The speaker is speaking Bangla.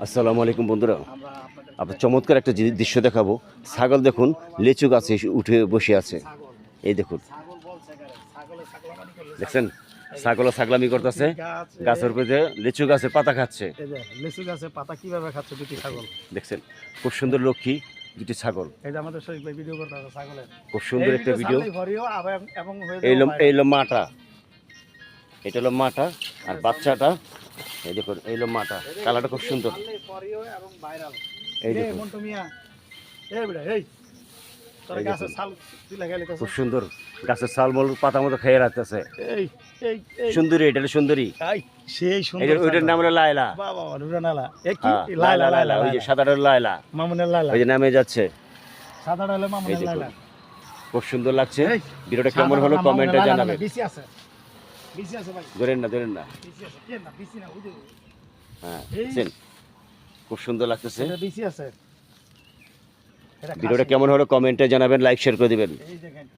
আসসালামু আলাইকুম বন্ধুরা, আপনার চমৎকার একটা দৃশ্য দেখাবো। ছাগল দেখুন, লিচু গাছে উঠে বসে আছে। এই দেখুন, দেখছেন ছাগল ছাগলামি করতেছে, গাছের উপরে লিচু গাছের পাতা খাচ্ছে। লিচু গাছের পাতা কিভাবে খাচ্ছে দুটি ছাগল দেখছেন খুব সুন্দর লক্ষ্মী দুটি ছাগল। এই যে আমাদের শরীফ ভাই ভিডিও করতে হবে ছাগলের, খুব সুন্দর একটা ভিডিও। এবং এই হলো মাটা, এটা হলো মাটা, আর বাচ্চাটা এই দেখুন, এই হলো মাটা, কালারটা খুব সুন্দর। এই দেখুন খুব সুন্দর, গাছের ছাল মল পাতা মতো খেয়ে রাখতেছে। সুন্দরী, এটা হলো সুন্দরী, সেই সুন্দর। ওইটার নাম হলো লায়লা। লায়লা লায়লা, ওই যে সাদাটা হলো লায়লা, মামুনের লায়লা, ওই যে নামে যাচ্ছে। সাদাটা হলো মামুনের লায়লা। খুব সুন্দর লাগছে। ভিডিওটা কেমন হলো কমেন্টে জানাবেন। বিসি আছে, বিসি আছে ভাই, ধরেন না বিসি আছে, কেন না বিসি না, ওই যে হ্যাঁ দেখছেন খুব সুন্দর লাগতেছে। এটা বিসি আছে। ভিডিওটা কেমন হলো কমেন্টে জানাবেন, লাইক শেয়ার করে দিবেন। এই দেখেন।